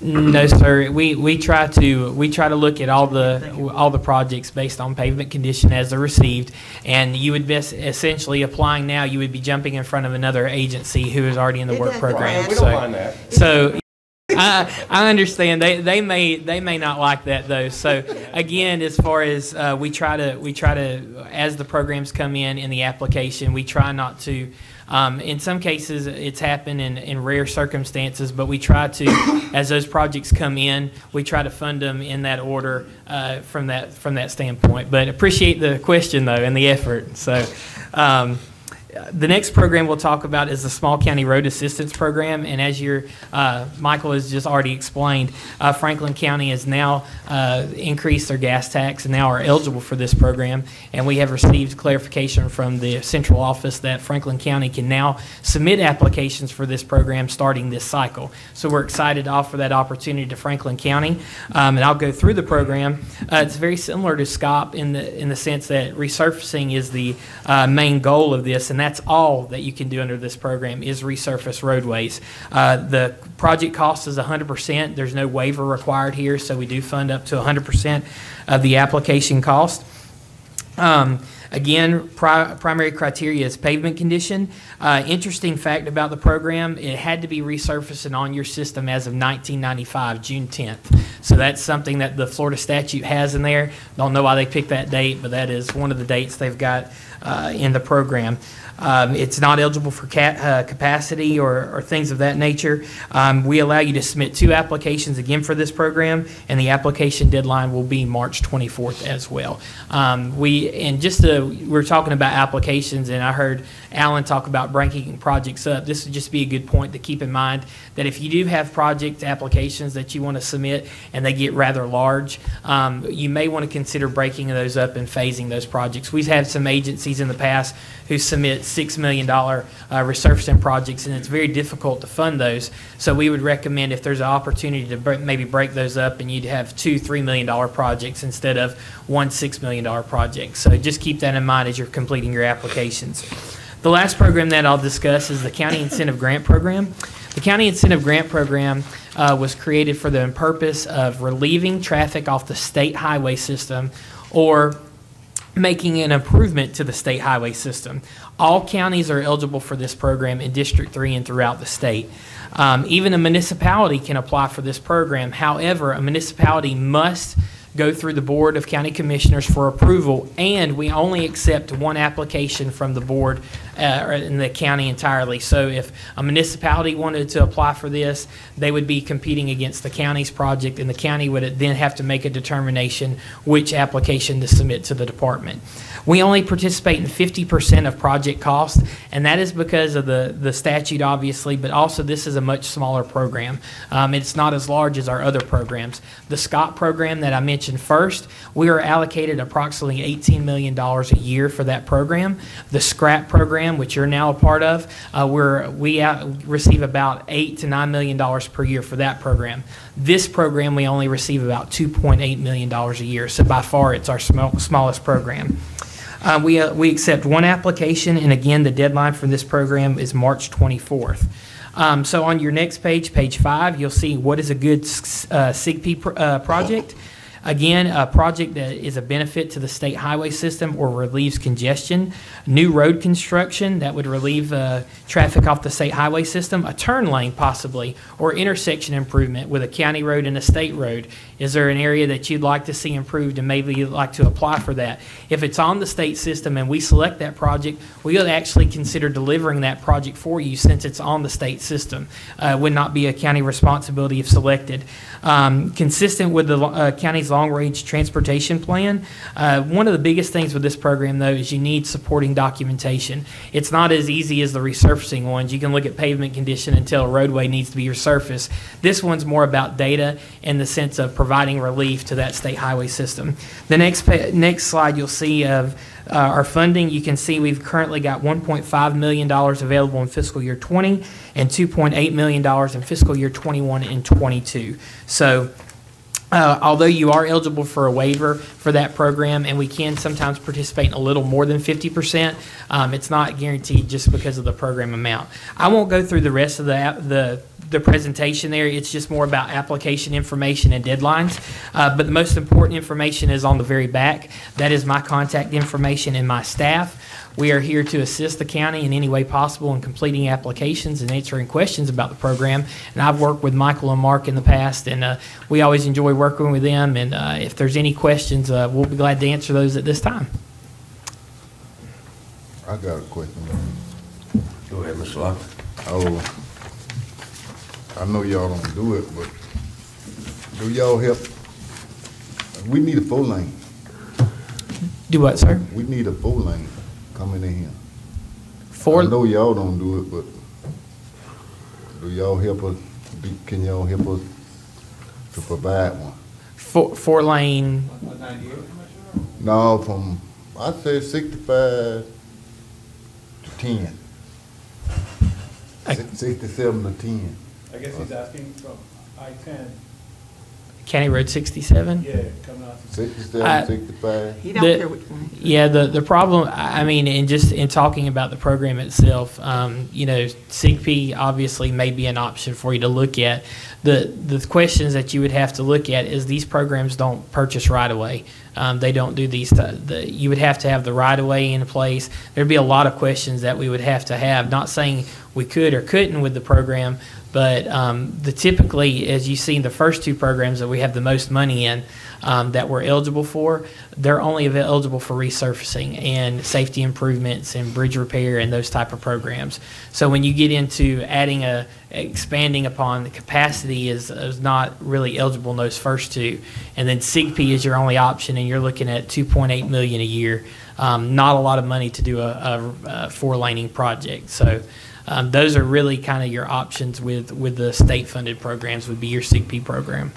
No, sir. We try to look at all the projects based on pavement condition as they're received, and you would be essentially applying now. You would be jumping in front of another agency who is already in the work program. Right. We don't mind that. So I understand they may not like that though. So again, as far as we try to as the programs come in the application, we try not to. In some cases, it's happened in rare circumstances, but we try to, as those projects come in, we try to fund them in that order from that standpoint. But appreciate the question though and the effort. So. The next program we'll talk about is the Small County Road Assistance Program, and as Michael has just already explained, Franklin County has now increased their gas tax and now are eligible for this program, and we have received clarification from the central office that Franklin County can now submit applications for this program starting this cycle. So we're excited to offer that opportunity to Franklin County, and I'll go through the program. It's very similar to SCOP in the sense that resurfacing is the main goal of this, and that's all that you can do under this program is resurface roadways. The project cost is 100%. There's no waiver required here, so we do fund up to 100% of the application cost. Again, primary criteria is pavement condition. Interesting fact about the program, it had to be resurfaced and on your system as of 1995, June 10th. So that's something that the Florida statute has in there. Don't know why they picked that date, but that is one of the dates they've got in the program. It's not eligible for capacity or things of that nature. We allow you to submit 2 applications again for this program, and the application deadline will be March 24th as well. We're talking about applications, and I heard Alan talk about breaking projects up. This would just be a good point to keep in mind that if you do have project applications that you want to submit and they get rather large, you may want to consider breaking those up and phasing those projects. We've had some agencies in the past who submit $6 million resurfacing projects, and it's very difficult to fund those. So we would recommend if there's an opportunity to maybe break those up and you'd have 2 $3 million projects instead of 1 $6 million project. So just keep that in mind as you're completing your applications. The last program that I'll discuss is the County Incentive Grant Program. The County Incentive Grant Program was created for the purpose of relieving traffic off the state highway system or making an improvement to the state highway system. All counties are eligible for this program in District 3 and throughout the state. Even a municipality can apply for this program. However, a municipality must go through the Board of County Commissioners for approval, and we only accept 1 application from the board in the county entirely. So if a municipality wanted to apply for this, they would be competing against the county's project, and the county would then have to make a determination which application to submit to the department. We only participate in 50% of project cost, and that is because of the statute, obviously, but also this is a much smaller program. It's not as large as our other programs. The SCOP program that I mentioned first, we are allocated approximately $18 million a year for that program. The SCRAP program, which you're now a part of, we receive about $8 to $9 million per year for that program. This program, we only receive about $2.8 million a year, so by far it's our smallest program. We accept 1 application, and again, the deadline for this program is March 24th. So on your next page, page 5, you'll see what is a good SIGP project. Again, a project that is a benefit to the state highway system or relieves congestion. New road construction that would relieve traffic off the state highway system. A turn lane possibly, or intersection improvement with a county road and a state road. Is there an area that you'd like to see improved and maybe you'd like to apply for that? If it's on the state system and we select that project, we'll actually consider delivering that project for you since it's on the state system. It would not be a county responsibility if selected. Consistent with the county's long-range transportation plan. One of the biggest things with this program, though, is you need supporting documentation. It's not as easy as the resurfacing ones. You can look at pavement condition and tell a roadway needs to be resurfaced. This one's more about data in the sense of providing relief to that state highway system. The next slide you'll see of our funding. You can see we've currently got $1.5 million available in fiscal year 20 and $2.8 million in fiscal year 21 and 22. So although you are eligible for a waiver for that program, and we can sometimes participate in a little more than 50%. It's not guaranteed just because of the program amount. I won't go through the rest of the presentation there. It's just more about application information and deadlines. But the most important information is on the very back. That is my contact information and my staff. We are here to assist the county in any way possible in completing applications and answering questions about the program. And I've worked with Michael and Mark in the past, and we always enjoy working with them. And if there's any questions, we'll be glad to answer those at this time. I got a question. Go ahead, Mr. Locke. Oh, I know y'all don't do it, but do y'all help? We need a 4-lane. Do what, sir? We need a 4-lane coming in here. For I know y'all don't do it, but do y'all help us? Can y'all help us to provide one? four lane. No, from I'd say 65 to 10. 67 to 10. I guess he's asking from I-10, County Road 67. yeah, coming out to 67, 65. You don't care which one. Yeah, the problem, I mean, in just in talking about the program itself, you know, SIGP obviously may be an option for you to look at. The questions that you would have to look at is these programs don't purchase right away. They don't do these. You would have to have the right of way in place. There'd be a lot of questions that we would have to have. Not saying we could or couldn't with the program, but typically, as you see in the first two programs that we have the most money in, that we're eligible for, they're only eligible for resurfacing and safety improvements and bridge repair and those type of programs. So when you get into expanding upon the capacity is not really eligible in those first two. And then SIGP is your only option, and you're looking at $2.8 million a year. Not a lot of money to do a 4-laning project. So those are really kind of your options with the state-funded programs would be your SIGP program.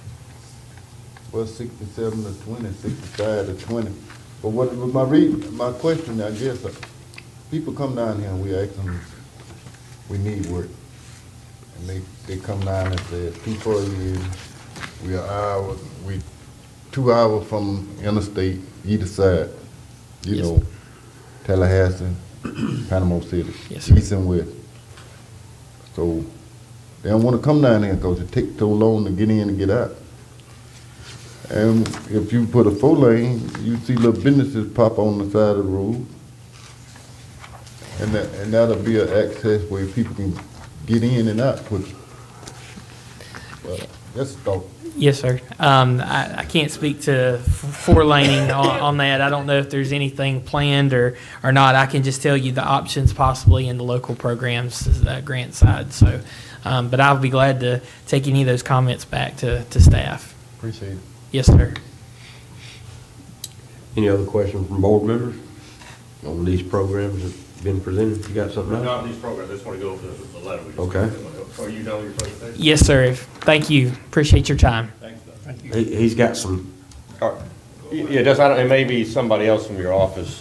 Well, 67 to 20, 65 to 20. But my question, I guess, people come down here and we ask them, we need work. And they come down and say, 2 years, we 2 hours from interstate, either side, you Yes. know, Tallahassee, Panama City, Yes, sir. east and west. So they don't want to come down here because it takes so long to get in and get out. And if you put a 4-lane, you see little businesses pop on the side of the road. And that'll be an access where people can get in and out quickly. That's a thought. Yes, sir. I can't speak to 4-laning on that. I don't know if there's anything planned or not. I can just tell you the options possibly in the local programs, grant side. So, but I'll be glad to take any of those comments back to staff. Appreciate it. Yes, sir. Any other questions from board members on these programs that have been presented? You got something else? not these programs, I just want to go over the letter we just. Okay. Are you done with your presentation? Yes, sir. Thank you. Appreciate your time. Thanks, Doug. Thank you. He's got some, Yeah, it may be somebody else from your office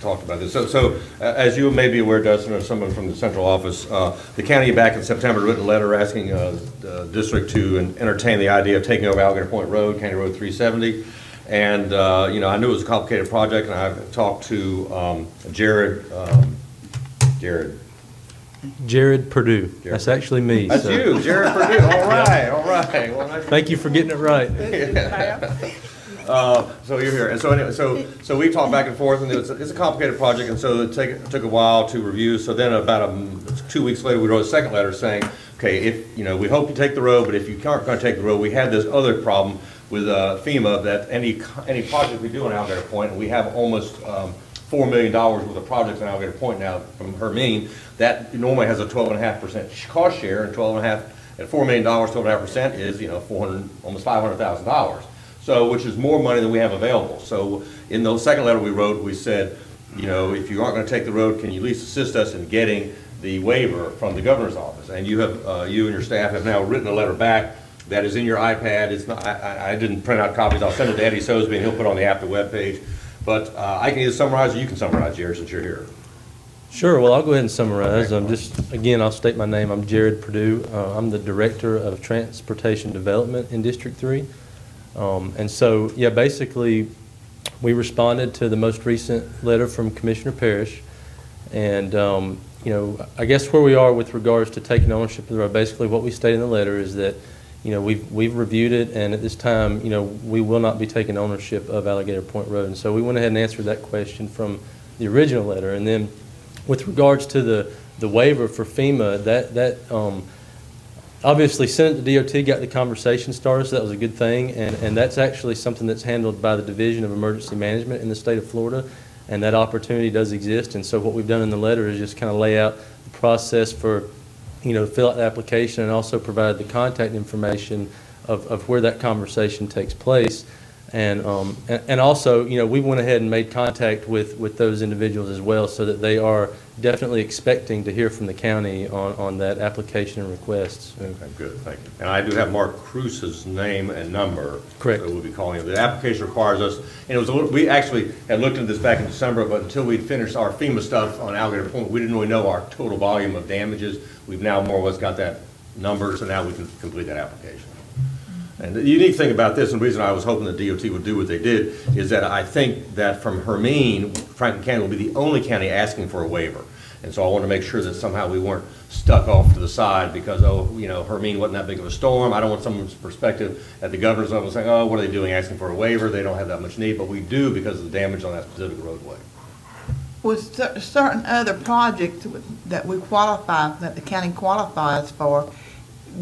talked about this. So as you may be aware, Dustin, or someone from the central office, the county back in September wrote a letter asking the district to entertain the idea of taking over Alligator Point Road, County Road 370. And, you know, I knew it was a complicated project, and I've talked to Jared Purdue. That's actually me. That's so. you, Jared Purdue. All right, all right. Well, nice. Thank you for getting it right. So you're here, and so anyway, so we talked back and forth, and it's a complicated project, and so it took a while to review. So then about 2 weeks later, we wrote a second letter saying, okay, if, you know, we hope you take the road, but if you aren't going to take the road, we have this other problem with FEMA, that any project we do in Alligator Point, and we have almost $4 million worth of projects in Alligator Point now from Hermine, that normally has a 12.5% cost share, and 12.5 at $4 million, 12.5% is, you know, almost $500,000. So, which is more money than we have available. So, in the second letter we wrote, we said, you know, if you aren't going to take the road, can you at least assist us in getting the waiver from the governor's office? And you have, you and your staff have now written a letter back that is in your iPad. It's not. I didn't print out copies. I'll send it to Eddie Sosby, and he'll put it on the APTA webpage. But I can either summarize, or you can summarize, Jared, since you're here. Sure. Well, I'll go ahead and summarize. Again, I'll state my name. I'm Jared Purdue. I'm the Director of Transportation Development in District 3. And so, yeah, basically, we responded to the most recent letter from Commissioner Parrish. And, you know, I guess where we are with regards to taking ownership of the road, basically what we state in the letter is that, you know, we've reviewed it, and at this time, you know, we will not be taking ownership of Alligator Point Road. And so we went ahead and answered that question from the original letter. And then with regards to the waiver for FEMA, that obviously Senate to DOT got the conversation started, so that was a good thing. And that's actually something that's handled by the Division of Emergency Management in the state of Florida. And that opportunity does exist. And so what we've done in the letter is just kind of lay out the process for, you know, fill out the application, and also provide the contact information of where that conversation takes place. And also, you know, we went ahead and made contact with those individuals as well, so that they are definitely expecting to hear from the county on that application and requests. Okay, good, thank you. And I do have Mark Cruz's name and number. Correct. So we'll be calling him. The application requires us, and it was a little, we actually had looked into this back in December, but until we'd finished our FEMA stuff on Alligator Point, we didn't really know our total volume of damages. We've now more or less got that number, so now we can complete that application. And the unique thing about this, and the reason I was hoping the DOT would do what they did, is that I think that from Hermine, Franklin County will be the only county asking for a waiver. And so I want to make sure that somehow we weren't stuck off to the side because, oh, you know, Hermine wasn't that big of a storm. I don't want someone's perspective at the governor's level saying, oh, what are they doing asking for a waiver? They don't have that much need, but we do because of the damage on that specific roadway. With certain other projects that we qualify, that the county qualifies for,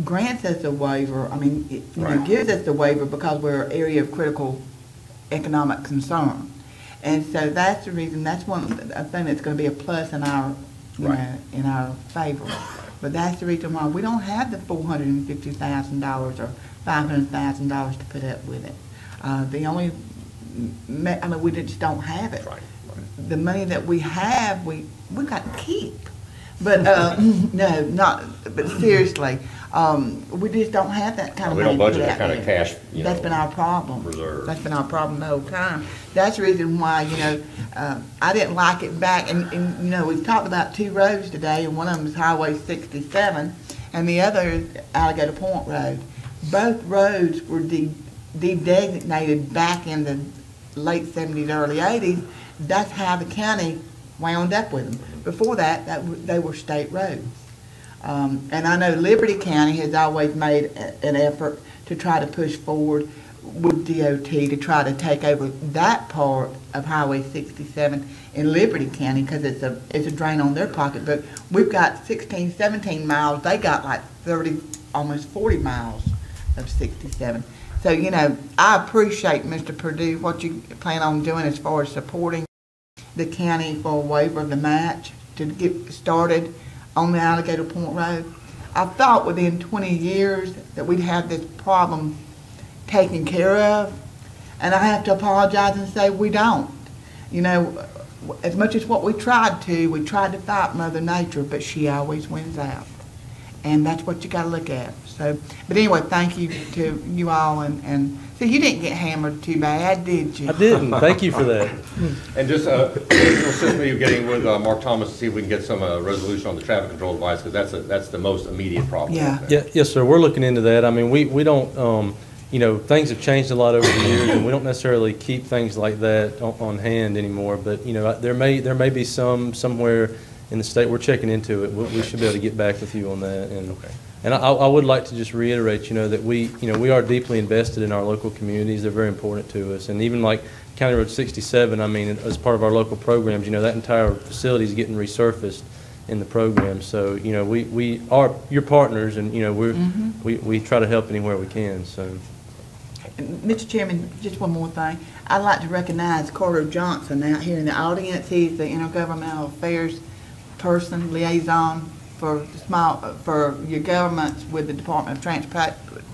grants us a waiver. I mean, it, you know, Right. gives us the waiver because we're an area of critical economic concern. And so that's the reason, that's one thing that's going to be a plus in our, you Right. know, in our favor. But that's the reason why we don't have the $450,000 or $500,000 to put up with it. The only, I mean, we just don't have it. Right. The money that we have, we got to keep. But, no, not, but seriously, we just don't have that kind of We money. don't to budget put that out kind of there. cash, you That's know, been our problem. reserve. That's been our problem the whole time. That's the reason why, you know, I didn't like it back, and, you know, we've talked about two roads today, and one of them is Highway 67, and the other is Alligator Point Road. Both roads were designated back in the late 70s, early 80s. That's how the county wound up with them. Before that, they were state roads. And I know Liberty County has always made an effort to try to push forward with DOT to try to take over that part of Highway 67 in Liberty County because it's a drain on their pocketbook. We've got 16, 17 miles. They got like 30, almost 40 miles of 67. So, you know, I appreciate, Mr. Perdue, what you plan on doing as far as supporting the county for a waiver of the match to get started on the Alligator Point Road. I thought within 20 years that we'd have this problem taken care of, and I have to apologize and say we don't. You know, as much as what we tried to fight Mother Nature, but she always wins out. And that's what you gotta look at. So, but anyway, thank you to you all, and so you didn't get hammered too bad, did you? I didn't. Thank you for that. And just assist me getting with Mark Thomas to see if we can get some resolution on the traffic control device, because that's the most immediate problem. Yeah. Yeah, yes, sir. We're looking into that. I mean, we don't, you know, things have changed a lot over the years, and we don't necessarily keep things like that on hand anymore. But, you know, there may be somewhere in the state. We're checking into it. We should be able to get back with you on that. And, Okay. and I would like to just reiterate, you know, that we are deeply invested in our local communities. They're very important to us. And even like County Road 67, I mean, as part of our local programs, you know, that entire facility is getting resurfaced in the program. So, you know, we are your partners, and, you know, we try to help anywhere we can. So. Mr. Chairman, just one more thing. I'd like to recognize Carter Johnson out here in the audience. He's the intergovernmental affairs person, liaison for your governments with the Department of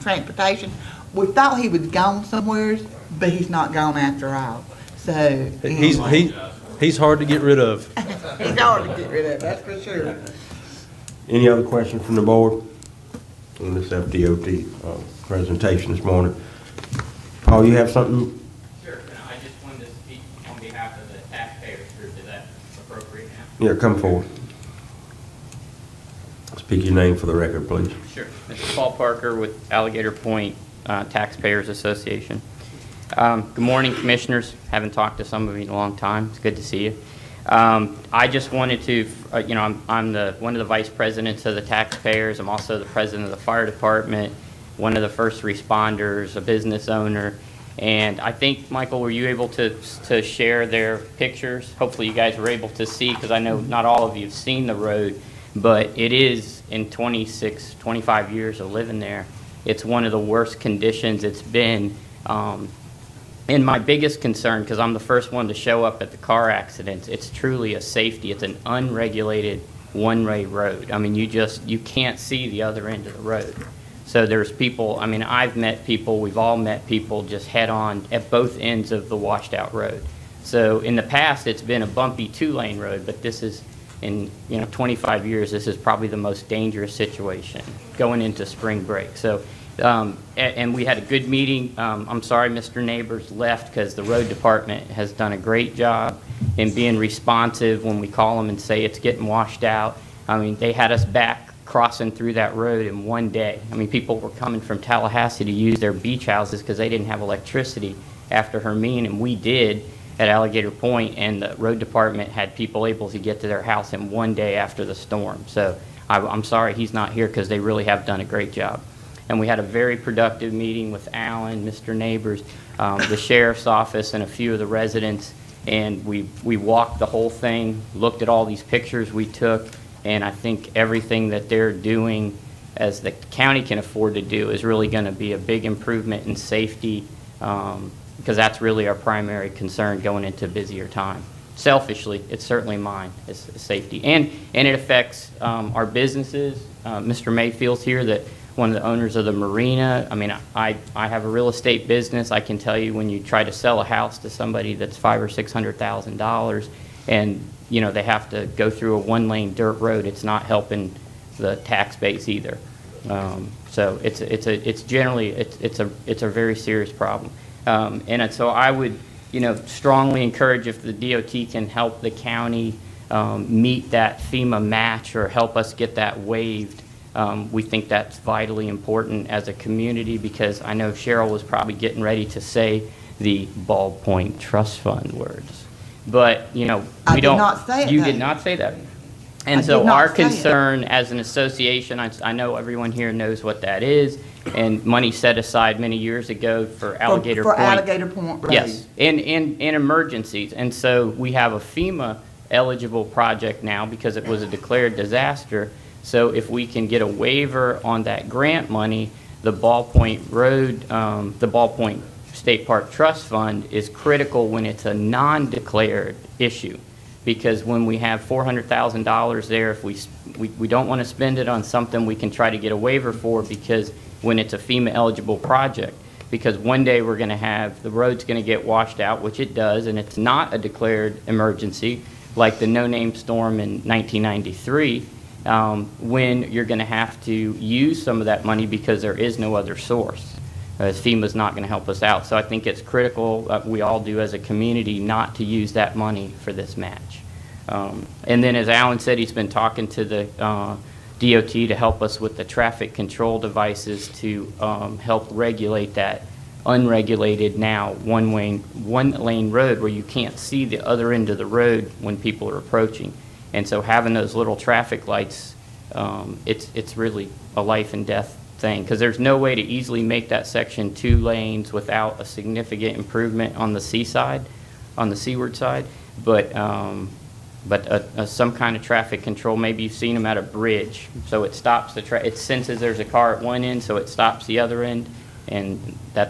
Transportation. We thought he was gone somewhere, but he's not gone after all. So anyway. He's hard to get rid of. He's hard to get rid of, that's for sure. Any other questions from the board on this FDOT presentation this morning? Paul, you have something? Sure. I just wanted to speak on behalf of the taxpayers group. Is that appropriate now? Yeah, come forward. Speak your name for the record, please. Sure. This is Paul Parker with Alligator Point Taxpayers Association. Good morning, Commissioners. Haven't talked to some of you in a long time. It's good to see you. I just wanted to, I'm one of the vice presidents of the taxpayers. I'm also the president of the fire department, one of the first responders, a business owner. And I think, Michael, were you able to share their pictures? Hopefully you guys were able to see, because I know not all of you have seen the road, but it is, in 25 years of living there, it's one of the worst conditions it's been. And my biggest concern, because I'm the first one to show up at the car accidents, it's truly a safety. It's an unregulated one-way road. I mean, you can't see the other end of the road. So there's people, I mean, I've met people, we've all met people just head-on at both ends of the washed-out road. So in the past, it's been a bumpy two-lane road, but this is, in 25 years, this is probably the most dangerous situation going into spring break. So. And we had a good meeting. I'm sorry Mr. Neighbors left, because the road department has done a great job in being responsive when we call them and say it's getting washed out. I mean, they had us back crossing through that road in one day. I mean, people were coming from Tallahassee to use their beach houses because they didn't have electricity after Hermine, and we did at Alligator Point, and the road department had people able to get to their house in one day after the storm. So I'm sorry he's not here, because they really have done a great job. And we had a very productive meeting with Alan, Mr. Neighbors, the sheriff's office, and a few of the residents. And we walked the whole thing, looked at all these pictures we took, and I think everything that they're doing, as the county can afford to do, is really going to be a big improvement in safety, because that's really our primary concern going into a busier time. Selfishly, it's certainly mine, is safety. And it affects our businesses. Mr. Mayfield's here, that one of the owners of the marina. I mean, I have a real estate business. I can tell you, when you try to sell a house to somebody that's $500,000 or $600,000, and they have to go through a one-lane dirt road, it's not helping the tax base either. So it's generally a very serious problem. And so I would strongly encourage, if the DOT can help the county meet that FEMA match or help us get that waived. We think that's vitally important as a community, because I know Cheryl was probably getting ready to say the ballpoint trust fund words. But, we don't. I did not say it. You did not say that. And so our concern as an association, I know everyone here knows what that is, and money set aside many years ago for Alligator Point. For Alligator Point Road. Yes, in emergencies. And so we have a FEMA eligible project now, because it was a declared disaster. So if we can get a waiver on that grant money, the Ballpoint Road, the Ballpoint State Park Trust Fund is critical when it's a non-declared issue. Because when we have $400,000 there, if we don't want to spend it on something we can try to get a waiver for, because when it's a FEMA eligible project, because one day we're going to have, the road's going to get washed out, which it does, and it's not a declared emergency, like the no-name storm in 1993. When you're going to have to use some of that money because there is no other source. FEMA's not going to help us out. So I think it's critical, we all do as a community, not to use that money for this match. And then, as Alan said, he's been talking to the DOT to help us with the traffic control devices to help regulate that unregulated now one-lane road where you can't see the other end of the road when people are approaching. And so having those little traffic lights, it's really a life and death thing, because there's no way to easily make that section 2 lanes without a significant improvement on the seaside, on the seaward side. But some kind of traffic control, maybe you've seen them at a bridge, so it stops the it senses there's a car at one end, so it stops the other end, and I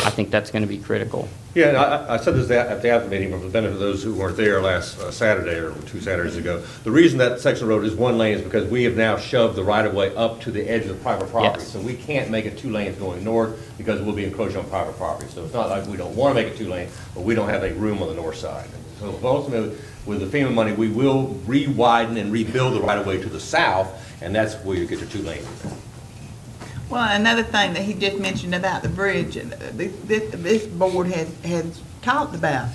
think that's going to be critical. Yeah, and I said this at the APTA meeting for the benefit of those who weren't there last Saturday or 2 Saturdays ago. The reason that section of road is 1 lane is because we have now shoved the right-of-way up to the edge of the private property. Yes. So we can't make it 2 lanes going north, because we'll be encroaching on private property. So it's not like we don't want to make it 2 lanes, but we don't have a room on the north side. So ultimately, with the FEMA money, we will re-widen and rebuild the right-of-way to the south, and that's where you get your 2 lanes. Well, another thing that he just mentioned about the bridge, this board has talked about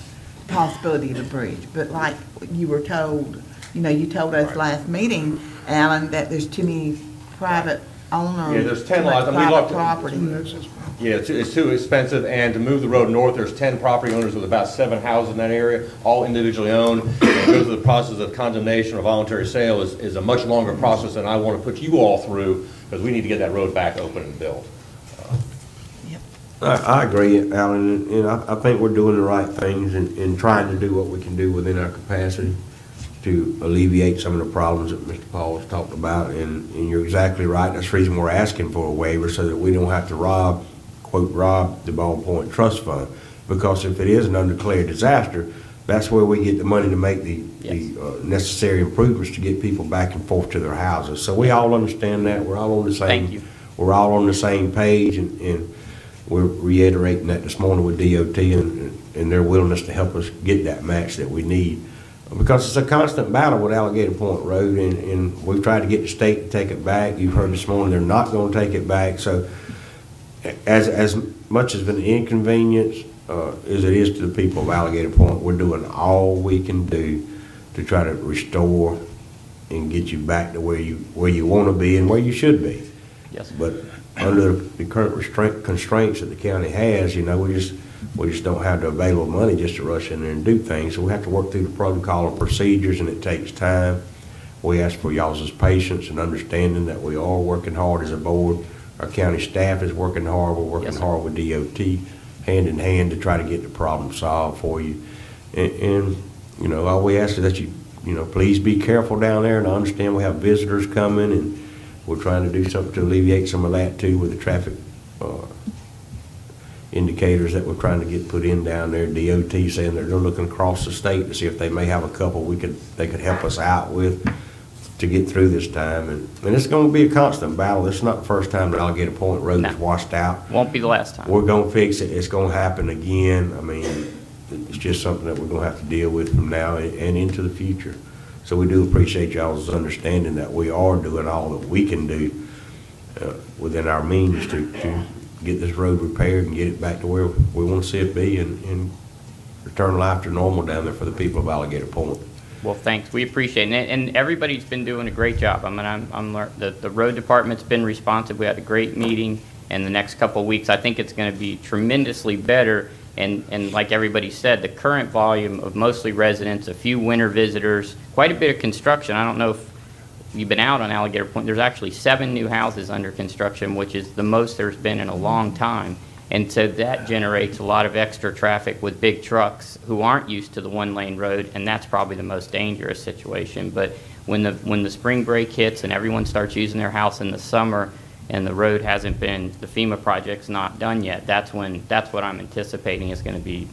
the possibility of the bridge, but like you were told, you told us last meeting, Alan, that there's too many private own or? Yeah, there's 10 too much lots. I mean, we private looked- property? Yeah, it's too expensive, and to move the road north, there's 10 property owners with about 7 houses in that area, all individually owned. And go through the process of condemnation or voluntary sale is a much longer process than I want to put you all through, because we need to get that road back open and built. I agree, Alan, and I think we're doing the right things and trying to do what we can do within our capacity to alleviate some of the problems that Mr. Paul has talked about, and you're exactly right. That's the reason we're asking for a waiver, so that we don't have to rob the Ballpoint Trust Fund. Because if it is an undeclared disaster, that's where we get the money to make the necessary improvements to get people back and forth to their houses. So we all understand that. We're all on the same. Thank you. We're all on the same page, and we're reiterating that this morning with DOT and their willingness to help us get that match that we need. Because it's a constant battle with Alligator Point Road, and we've tried to get the state to take it back. You've heard this morning they're not going to take it back. So as much as an inconvenience as it is to the people of Alligator Point, we're doing all we can do to try to restore and get you back to where you want to be and where you should be. Yes. But under the current constraints that the county has, you know, we just don't have the available money just to rush in there and do things. So we have to work through the protocol and procedures, and it takes time. We ask for y'all's patience and understanding that we are working hard as a board. Our county staff is working hard. We're working hard with DOT, hand in hand, to try to get the problem solved for you. And you know, all we ask is that you know, please be careful down there, and I understand we have visitors coming, and we're trying to do something to alleviate some of that too with the traffic indicators that we're trying to get put in down there. DOT saying that they're looking across the state to see if they may have a couple they could help us out with to get through this time. And it's going to be a constant battle. This is not the first time that Alligator Point Road is washed out. Won't be the last time. We're going to fix it. It's going to happen again. I mean, it's just something that we're going to have to deal with from now and into the future. So we do appreciate y'all's understanding that we are doing all that we can do within our means to get this road repaired and get it back to where we want to see it be, and return life to normal down there for the people of Alligator Point. Well, thanks. We appreciate it. And everybody's been doing a great job. I mean, the road department's been responsive. We had a great meeting, and the next couple of weeks, I think it's going to be tremendously better. And like everybody said, the current volume of mostly residents, a few winter visitors, quite a bit of construction. I don't know if you've been out on Alligator Point. There's actually 7 new houses under construction, which is the most there's been in a long time. And so that generates a lot of extra traffic with big trucks who aren't used to the one-lane road, and that's probably the most dangerous situation. But when the spring break hits and everyone starts using their house in the summer, and the road hasn't been, the FEMA project's not done yet, that's what I'm anticipating is going to be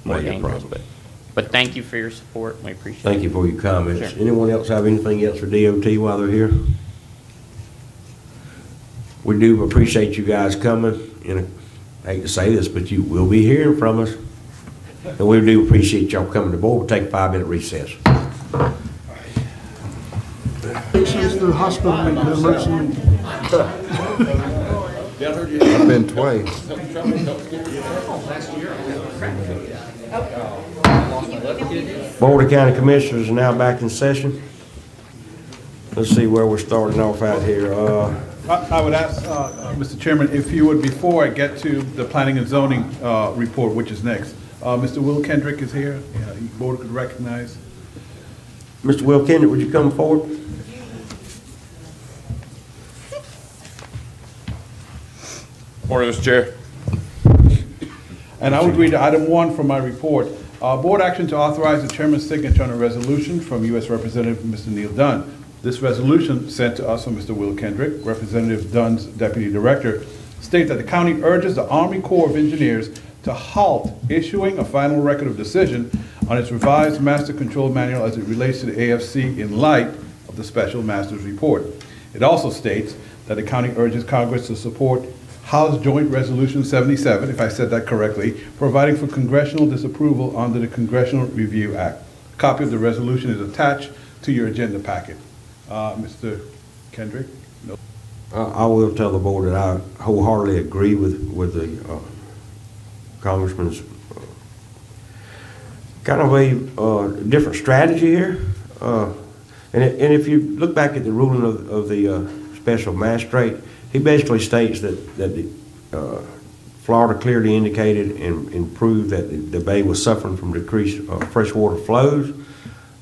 more dangerous. But thank you for your support. We appreciate it. Thank you for your comments. Sure. Anyone else have anything else for DOT while they're here? We do appreciate you guys coming. And I hate to say this, but you will be hearing from us. And we do appreciate y'all coming to board. We'll take a 5-minute recess. Patients to the hospital in the emergency. I've been twice. Board of County Commissioners are now back in session. Let's see where we're starting off out here. I would ask, Mr. Chairman, if you would, before I get to the planning and zoning report, which is next, Mr. Will Kendrick is here. Board could recognize. Mr. Will Kendrick, would you come forward? Morning, Mr. Chair. And I would read item 1 from my report. Board action to authorize the chairman's signature on a resolution from U.S. Representative Mr. Neil Dunn. This resolution sent to us from Mr. Will Kendrick, Representative Dunn's Deputy Director, states that the county urges the Army Corps of Engineers to halt issuing a final record of decision on its revised master control manual as it relates to the AFC in light of the special master's report. It also states that the county urges Congress to support House Joint Resolution 77, if I said that correctly, providing for congressional disapproval under the Congressional Review Act. A copy of the resolution is attached to your agenda packet. Mr. Kendrick? No. I will tell the board that I wholeheartedly agree with the Congressman's kind of a different strategy here. And if you look back at the ruling of the special magistrate, he basically states that Florida clearly indicated and proved that the bay was suffering from decreased freshwater flows.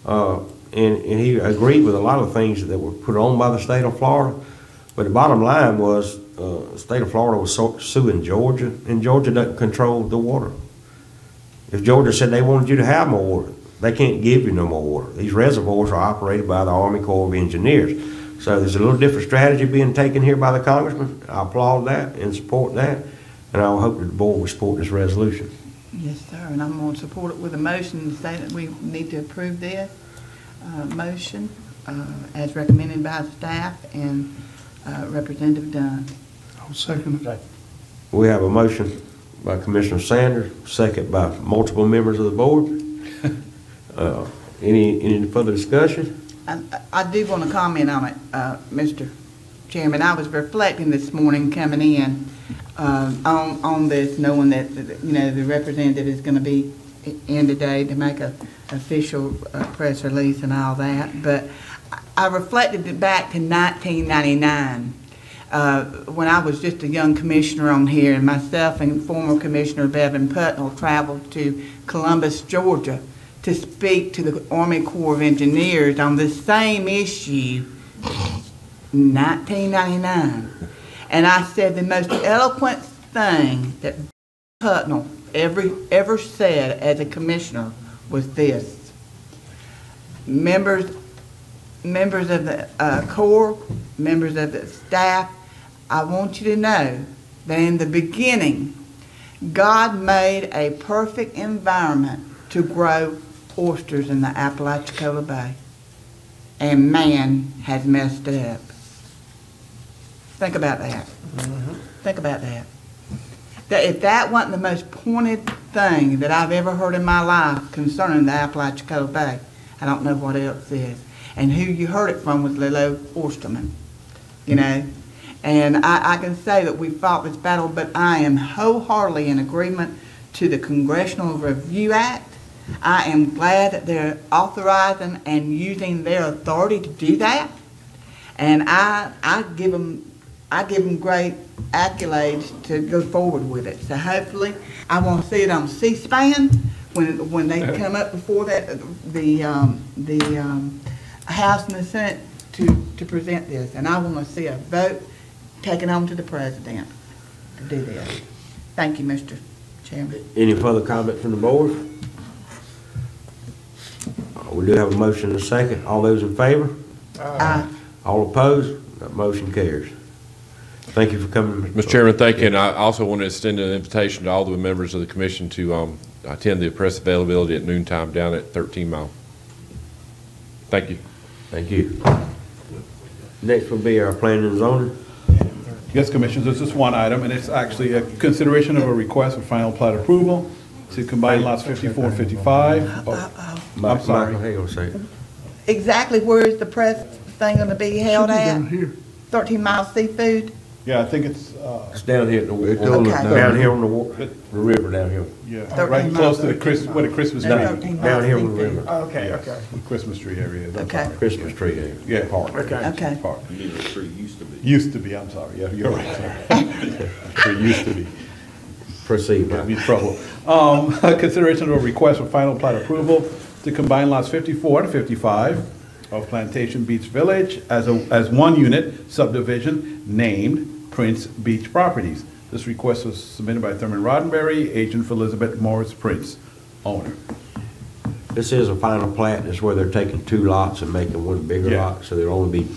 And he agreed with a lot of things that were put on by the state of Florida. But the bottom line was, the state of Florida was suing Georgia, and Georgia doesn't control the water. If Georgia said they wanted you to have more water, they can't give you no more water. These reservoirs are operated by the Army Corps of Engineers. So there's a little different strategy being taken here by the congressman. I applaud that and support that, and I hope that the board will support this resolution. Yes, sir, and I'm going to support it with a motion to say that we need to approve this motion as recommended by the staff and Representative Dunn. I'll second it. We have a motion by Commissioner Sanders, second by multiple members of the board. Any further discussion? I do want to comment on it, Mr. Chairman. I was reflecting this morning coming in on this, knowing that, you know, the representative is going to be in today to make a official press release and all that. But I reflected it back to 1999 when I was just a young commissioner on here, and myself and former Commissioner Bevan Putnell traveled to Columbus, Georgia, to speak to the Army Corps of Engineers on this same issue, 1999. And I said the most eloquent thing that Putnell ever said as a commissioner was this: members of the Corps, members of the staff, I want you to know that in the beginning, God made a perfect environment to grow oysters in the Apalachicola Bay, and man has messed up. Think about that. Think about that. That if that wasn't the most pointed thing that I've ever heard in my life concerning the Apalachicola Bay, I don't know what else is. And who you heard it from was Lilo Osterman, you know. And I can say that we fought this battle, but I am wholeheartedly in agreement to the Congressional Review Act. I am glad that they're authorizing and using their authority to do that. And I give them great accolades to go forward with it. So hopefully, I want to see it on C-SPAN when they come up before that the House and the Senate to present this. And I want to see a vote taken on to the President to do this. Thank you, Mr. Chairman. Any further comment from the board? We do have a motion and a second. All those in favor? Aye. All opposed? That motion carries. Thank you for coming. Mr. Chairman, thank you, and I also want to extend an invitation to all the members of the commission to attend the press availability at noontime down at 13 Mile. Thank you. Thank you. Next will be our planning and zoning. Yes, Commissioners, there's just one item, and it's actually a consideration of a request for final plat approval to combine lots 54 and 55. I'm sorry. Michael, hang on a second. Exactly where is the press thing going to be held at? 13 Mile Seafood? Yeah, I think it's, It's down here at the, Okay. down here on the river down here. yeah, 13 right close to the miles. where the Christmas No, tree, 13 miles Down here on the Seafood. river. Okay, yes, okay. the Christmas tree area. I'm Okay. sorry. Christmas tree area. Yeah, park. Okay. Park. Used to be, I'm sorry, yeah, you're right, sorry. It used to be. Proceed, Got Mike. me in trouble. Consideration of a request for final plat approval to combine lots 54 and 55 of Plantation Beach Village as one unit subdivision named Prince Beach Properties. This request was submitted by Thurman Roddenberry, agent for Elizabeth Morris Prince, owner. This is a final plat. That's where they're taking two lots and making one bigger Yeah. lot, so there'll only be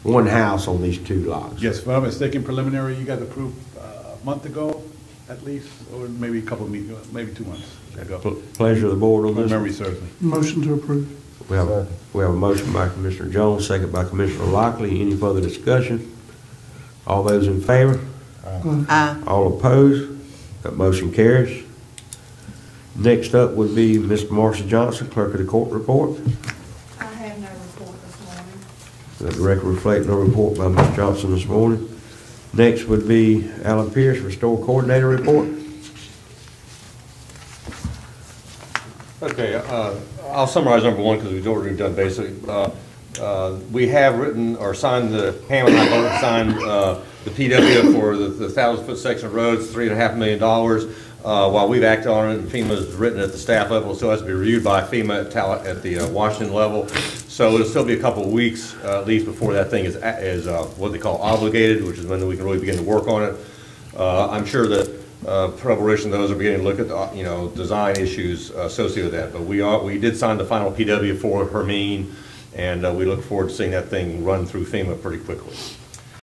one house on these two lots. Yes, if I'm not mistaken, preliminary, you guys approved a month ago, at least, or maybe a couple of meetings, maybe 2 months ago. Pleasure of the board on My this. memory serves me. Motion to approve. We have a motion by Commissioner Jones, second by Commissioner Lockley. Any further discussion? All those in favor? Aye. All opposed? That motion carries. Next up would be Ms. Marcia Johnson, Clerk of the Court report. I have no report this morning. Let the record reflect no report by Ms. Johnson this morning. Next would be Alan Pierce, Restore Coordinator report. Okay, I'll summarize number one because we've already done basically. We have written or signed Pam and I both signed the PW for the 1,000-foot section of roads, $3.5 million. While we've acted on it, and FEMA's written at the staff level, it still has to be reviewed by FEMA at the Washington level. So it'll still be a couple of weeks at least before that thing is what they call obligated, which is when we can really begin to work on it. I'm sure that preparation of those are beginning to look at the, design issues associated with that. But we did sign the final PW for Hermine, and we look forward to seeing that thing run through FEMA pretty quickly.